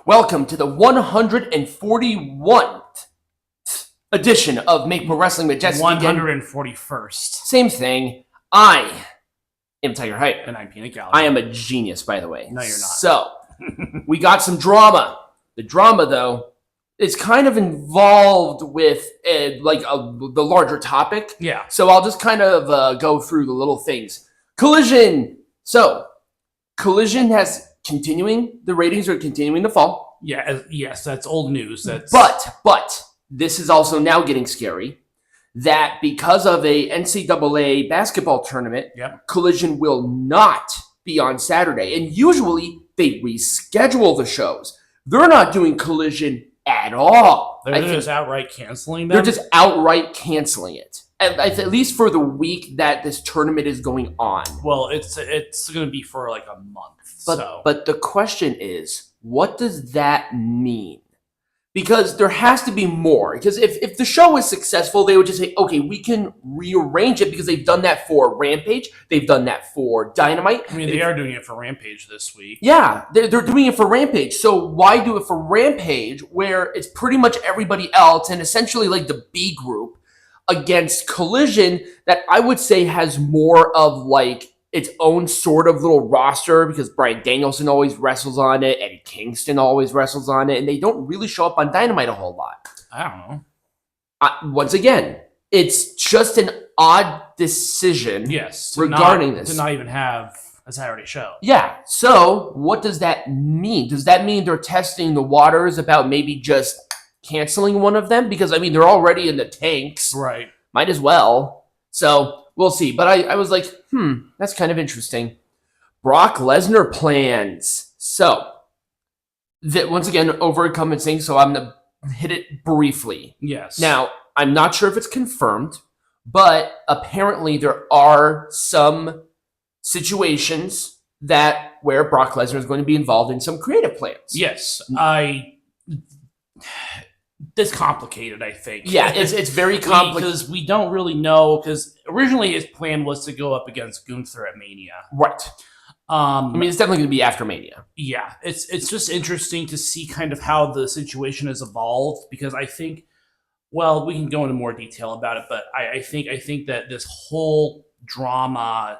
Welcome to the 141st edition of Make Pro Wrestling Majestic Again. 141st. Same thing. I am Tiger Hype. And I'm Peanut Gallery. I am a genius, by the way. No, you're not. So, we got some drama. The drama, though, is kind of involved with the larger topic. Yeah. So I'll just kind of go through the little things. Collision. So, Collision has continuing. The ratings are continuing to fall. Yeah. Yes, that's old news. But this is also now getting scary. That because of a NCAA basketball tournament, Collision will not be on Saturday. And usually they reschedule the shows. They're not doing Collision at all. They're just outright canceling them? They're just outright canceling it. At least for the week that this tournament is going on. Well, it's going to be for like a month. But the question is, what does that mean? Because there has to be more. Because if the show is successful, they would just say, okay, we can rearrange it because they've done that for Rampage. They've done that for Dynamite. I mean, they are doing it for Rampage this week. Yeah, they're doing it for Rampage. So why do it for Rampage where it's pretty much everybody else and essentially like the B group against Collision that I would say has more of like its own sort of little roster because Bryan Danielson always wrestles on it, Eddie Kingston always wrestles on it, and they don't really show up on Dynamite a whole lot. I don't know. Once again, it's just an odd decision regarding this. To not even have a Saturday show. Yeah, so what does that mean? Does that mean they're testing the waters about maybe just canceling one of them? Because, I mean, they're already in the tanks. Right. Might as well. So we'll see. But I was like, that's kind of interesting. Brock Lesnar plans. So, once again, overcompensating, so I'm going to hit it briefly. Yes. Now, I'm not sure if it's confirmed, but apparently there are some situations where Brock Lesnar is going to be involved in some creative plans. Yes. It's complicated, I think. Yeah, it's very complicated. Because we don't really know, because originally his plan was to go up against Gunther at Mania. Right. I mean, it's definitely going to be after Mania. Yeah, it's just interesting to see kind of how the situation has evolved, because I think, well, we can go into more detail about it, but I think that this whole drama,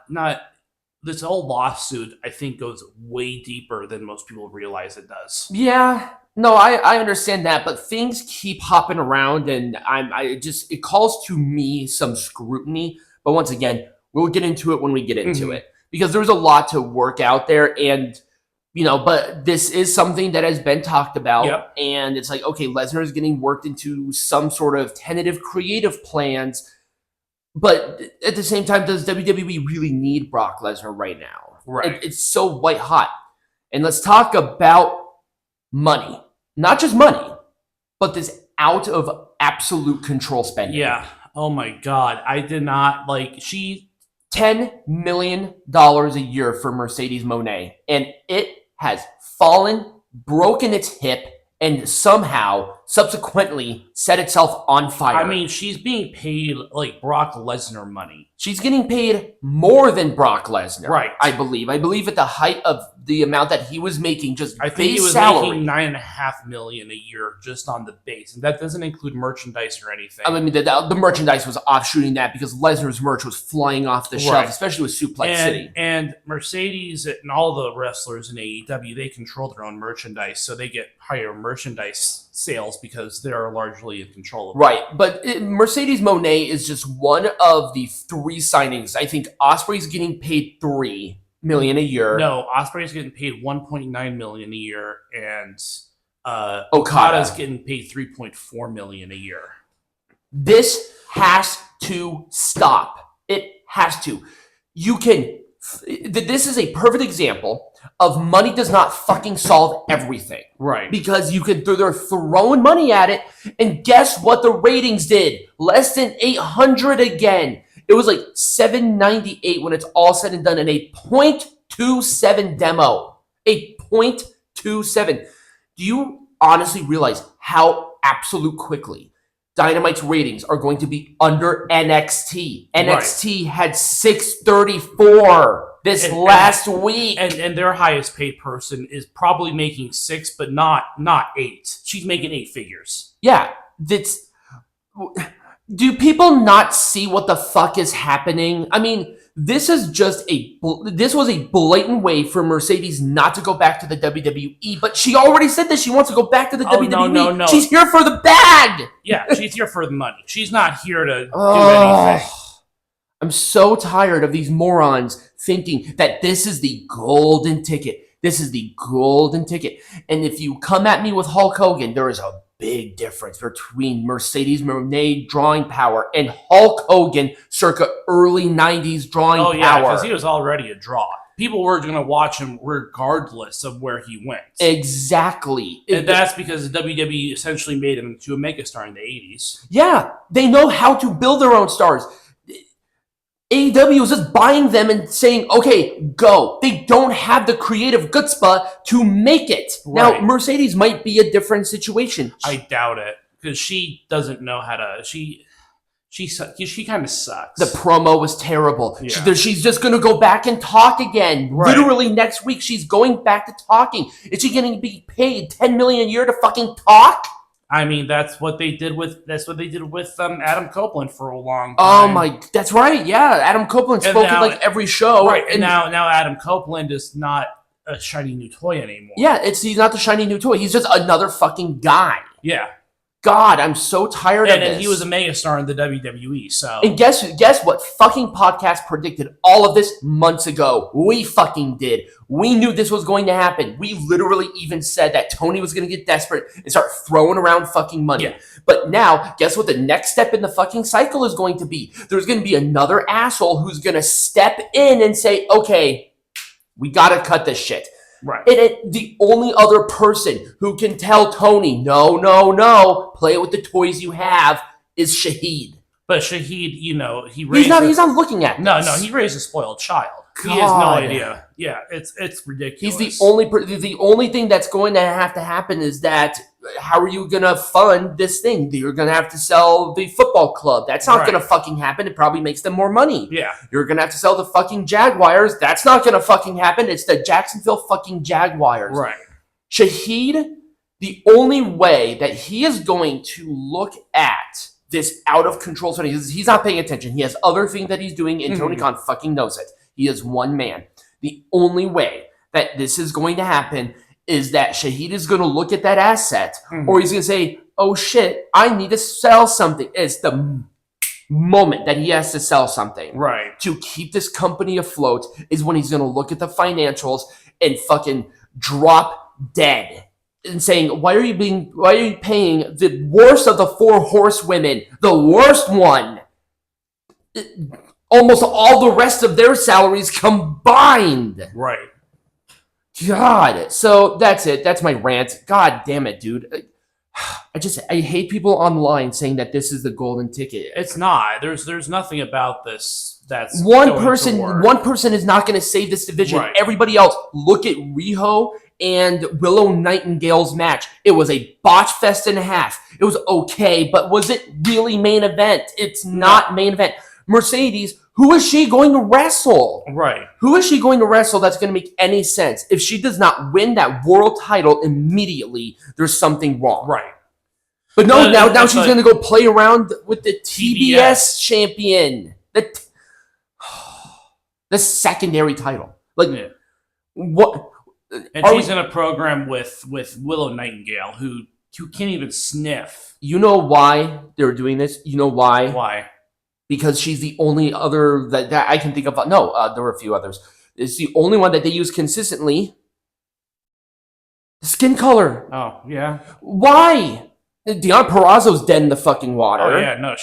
this whole lawsuit, I think goes way deeper than most people realize it does. Yeah. No, I understand that, but things keep hopping around, and it calls to me some scrutiny. But once again, we'll get into it when we get into it, because there's a lot to work out there, and but this is something that has been talked about, and it's like, okay, Lesnar is getting worked into some sort of tentative creative plans, but at the same time, does WWE really need Brock Lesnar right now? Right, it's so white hot, and let's talk about money. Not just money, but this out of absolute control spending. Yeah. Oh my God. I did not $10 million a year for Mercedes Mone, and it has fallen, broken its hip, and somehow subsequently set itself on fire. I mean, she's being paid like Brock Lesnar money. She's getting paid more than Brock Lesnar, right? I believe at the height of the amount that he was making, just I think he was salary. Making $9.5 million a year just on the base, and that doesn't include merchandise or anything. I mean, the merchandise was offshooting that because Lesnar's merch was flying off the shelf, especially with Suplex City. And Mercedes and all the wrestlers in AEW, they control their own merchandise, so they get higher merchandise sales because they're largely in control of it. Right, but Mercedes Mone is just one of the three signings. I think Ospreay's getting paid $3 million a year. No, Ospreay's getting paid $1.9 million a year, and Okada's getting paid $3.4 million a year. This has to stop. It has to. This is a perfect example of money does not fucking solve everything. Right. Because they're throwing money at it, and guess what the ratings did? Less than 800 again. It was like 798 when it's all said and done in a .27 demo. A .27. Do you honestly realize how absolute quickly Dynamite's ratings are going to be under NXT? NXT had 634. this last week. And their highest paid person is probably making 6, but not 8. She's making 8 figures. Yeah, that's... Do people not see what the fuck is happening? I mean, this was a blatant way for Mercedes not to go back to the WWE, but she already said that she wants to go back to the WWE. No. She's here for the bag! Yeah, she's here for the money. She's not here to do anything. I'm so tired of these morons thinking that this is the golden ticket. This is the golden ticket. And if you come at me with Hulk Hogan, there is a big difference between Mercedes Mone drawing power and Hulk Hogan circa early 90s drawing power. Oh, yeah, because he was already a draw. People were going to watch him regardless of where he went. Exactly. And that's because the WWE essentially made him into a megastar in the 80s. Yeah, they know how to build their own stars. AEW is just buying them and saying, okay, go. They don't have the creative chutzpah to make it. Right. Now, Mercedes might be a different situation. I doubt it, because she doesn't know how to... She kind of sucks. The promo was terrible. Yeah. She's just going to go back and talk again. Right. Literally next week, she's going back to talking. Is she going to be paid $10 million a year to fucking talk? I mean, that's what they did with Adam Copeland for a long time. Oh my, that's right. Yeah, Adam Copeland spoke at like every show. Right, and now Adam Copeland is not a shiny new toy anymore. Yeah, he's not the shiny new toy. He's just another fucking guy. Yeah. God, I'm so tired of this. And he was a megastar in the WWE, so... And guess what fucking podcast predicted all of this months ago? We fucking did. We knew this was going to happen. We literally even said that Tony was going to get desperate and start throwing around fucking money. Yeah. But now, guess what the next step in the fucking cycle is going to be? There's going to be another asshole who's going to step in and say, okay, we got to cut this shit. Right. And the only other person who can tell Tony, no, play with the toys you have, is Shahid. But Shahid, he raised... He's not looking at this. No, he raised a spoiled child. God. He has no idea. Yeah, it's ridiculous. He's the only thing that's going to happen is that, how are you going to fund this thing? You're going to have to sell the football club. That's not going to fucking happen. It probably makes them more money. Yeah. You're going to have to sell the fucking Jaguars. That's not going to fucking happen. It's the Jacksonville fucking Jaguars. Right. Shahid, the only way that he is going to look at this out of control, so he's not paying attention. He has other things that he's doing, and Tony Khan fucking knows it. He is one man. The only way that this is going to happen is that Shahid is going to look at that asset, or he's going to say, oh shit, I need to sell something. It's the moment that he has to sell something. Right. To keep this company afloat is when he's going to look at the financials and fucking drop dead. And saying, why are you paying the worst of the 4 horsewomen, the worst one, almost all the rest of their salaries combined? Right. God. So that's it. That's my rant. God damn it, dude. I hate people online saying that this is the golden ticket. It's not. There's nothing about this that's one person is not going to save this division. Right. Everybody else, look at Riho and Willow Nightingale's match. It was a botch fest and a half. It was okay, but was it really main event? It's not main event. Mercedes, who is she going to wrestle? Right. Who is she going to wrestle that's going to make any sense? If she does not win that world title immediately, there's something wrong. Right. But no, now she's going to go play around with the TBS champion. The secondary title. What? And she's in a program with Willow Nightingale, who can't even sniff. You know why they're doing this? You know why? Why? Because she's the only other that I can think of. No, there were a few others. It's the only one that they use consistently. Skin color. Oh, yeah. Why? Deonna Purrazzo's dead in the fucking water. Oh, yeah, no,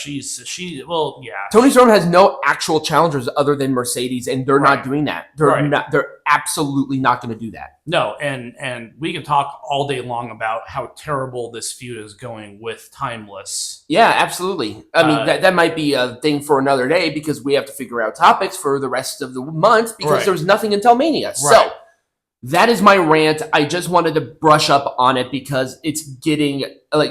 well, yeah. Tony Storm has no actual challengers other than Mercedes, and they're not doing that. They're absolutely not going to do that. No, and we can talk all day long about how terrible this feud is going with Timeless. Yeah, absolutely. I mean, that might be a thing for another day because we have to figure out topics for the rest of the month because there's nothing until Mania. Right. So that is my rant. I just wanted to brush up on it because it's getting,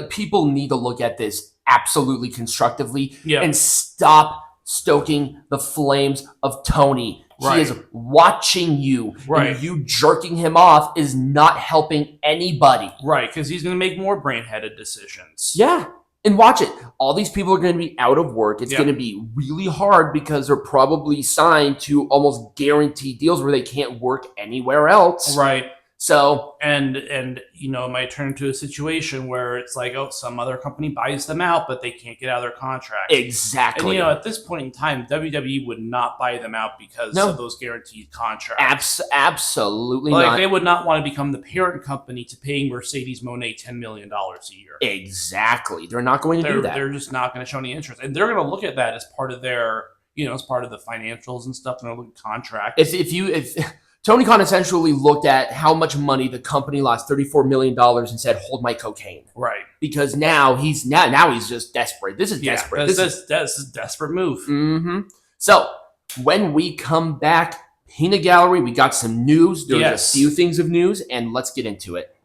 people need to look at this absolutely constructively and stop stoking the flames of Tony. Right. He is watching you. Right. And you jerking him off is not helping anybody. Right, because he's going to make more brain-headed decisions. Yeah. And watch it. All these people are going to be out of work. It's Yeah. going to be really hard because they're probably signed to almost guaranteed deals where they can't work anywhere else. Right. So, And it might turn into a situation where it's like, oh, some other company buys them out, but they can't get out of their contract. exactly. And at this point in time, WWE would not buy them out because of those guaranteed contracts. Absolutely Like not. they would not want to become the parent company to paying Mercedes Mone $10 million a year. Exactly. They're not going to do that. They're just not going to show any interest, and they're going to look at that as part of their, as part of the financials and stuff. And they're looking at contracts. If Tony Khan essentially looked at how much money the company lost, $34 million, and said, "Hold my cocaine," right? Because now he's just desperate. This is desperate. This is a desperate move. Mm-hmm. So when we come back, Peanut Gallery, we got some news. There's a few things of news, and let's get into it.